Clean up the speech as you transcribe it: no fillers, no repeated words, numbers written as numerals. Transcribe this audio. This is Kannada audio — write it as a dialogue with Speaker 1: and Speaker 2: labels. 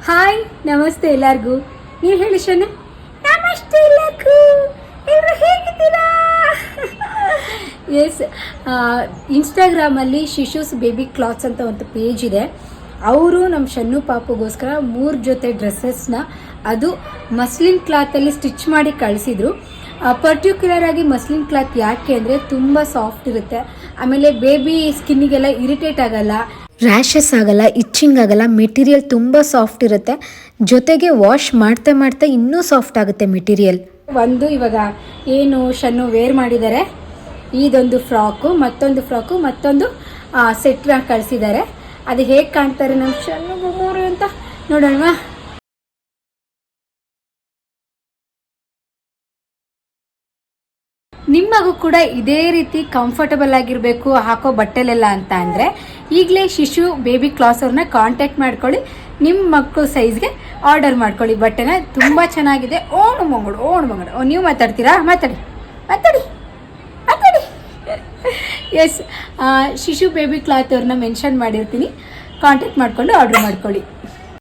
Speaker 1: ಹಾಯ್ ನಮಸ್ತೆ ಎಲ್ಲರಿಗೂ. ನೀವು ಹೇಳಿ ಶನ. ನಮಸ್ತೆ ಎಲ್ಲರಿಗೂ, ಎಲ್ಲರೂ ಹೇಗಿದ್ದೀರಾ? ಎಸ್, ಇನ್ಸ್ಟಾಗ್ರಾಮಲ್ಲಿ ಶಿಶುಸ್ ಬೇಬಿ ಕ್ಲಾತ್ಸ್ ಅಂತ ಒಂದು ಪೇಜ್ ಇದೆ. ಅವರು ನಮ್ಮ ಶನ್ನು ಪಾಪುಗೋಸ್ಕರ 3 ಜೊತೆ ಡ್ರೆಸ್ಸಸ್ನ ಅದು ಮಸ್ಲಿನ್ ಕ್ಲಾತಲ್ಲಿ ಸ್ಟಿಚ್ ಮಾಡಿ ಕಳಿಸಿದ್ರು. ಪರ್ಟಿಕ್ಯುಲರ್ ಆಗಿ ಮಸ್ಲಿನ್ ಕ್ಲಾತ್ ಯಾಕೆ ಅಂದರೆ ತುಂಬ ಸಾಫ್ಟ್ ಇರುತ್ತೆ, ಆಮೇಲೆ ಬೇಬಿ ಸ್ಕಿನ್ನಿಗೆಲ್ಲ ಇರಿಟೇಟ್ ಆಗಲ್ಲ, ರ್ಯಾಷಸ್ ಆಗಲ್ಲ, ಇಚ್ಚಿಂಗ್ ಆಗಲ್ಲ, ಮೆಟೀರಿಯಲ್ ತುಂಬ ಸಾಫ್ಟ್ ಇರುತ್ತೆ. ಜೊತೆಗೆ ವಾಶ್ ಮಾಡ್ತಾ ಇನ್ನೂ ಸಾಫ್ಟ್ ಆಗುತ್ತೆ ಮೆಟೀರಿಯಲ್. ಒಂದು ಇವಾಗ ಏನು ಶನ್ನು ವೇರ್ ಮಾಡಿದ್ದಾರೆ, ಇದೊಂದು ಫ್ರಾಕು, ಮತ್ತೊಂದು ಸೆಟ್ನ ಕಳಿಸಿದ್ದಾರೆ. ಅದು ಹೇಗೆ ಕಾಣ್ತಾರೆ ನಮ್ಮ ಶನ್ನು ಗುಮ್ಮೂರು ಅಂತ ನೋಡೋಣ. ನಿಮಗೂ ಕೂಡ ಇದೇ ರೀತಿ ಕಂಫರ್ಟಬಲ್ ಆಗಿರಬೇಕು ಹಾಕೋ ಬಟ್ಟೆಲೆಲ್ಲ ಅಂತ ಅಂದರೆ ಈಗಲೇ ಶಿಶು ಬೇಬಿ ಕ್ಲಾಸ್ ಅವ್ರನ್ನ ಕಾಂಟ್ಯಾಕ್ಟ್ ಮಾಡ್ಕೊಳ್ಳಿ. ನಿಮ್ಮ ಮಕ್ಕಳು ಸೈಜ್ಗೆ ಆರ್ಡರ್ ಮಾಡ್ಕೊಳ್ಳಿ ಬಟ್ಟೆನ. ತುಂಬ ಚೆನ್ನಾಗಿದೆ. ಓಣು ಮಂಗಳು ನೀವು ಮಾತಾಡ್ತೀರಾ? ಮಾತಾಡಿ. ಎಸ್, ಶಿಶು ಬೇಬಿ ಕ್ಲಾತ್ ಅವ್ರನ್ನ ಮೆನ್ಷನ್ ಮಾಡಿರ್ತೀನಿ, ಕಾಂಟ್ಯಾಕ್ಟ್ ಮಾಡಿಕೊಂಡು ಆರ್ಡರ್ ಮಾಡ್ಕೊಳ್ಳಿ.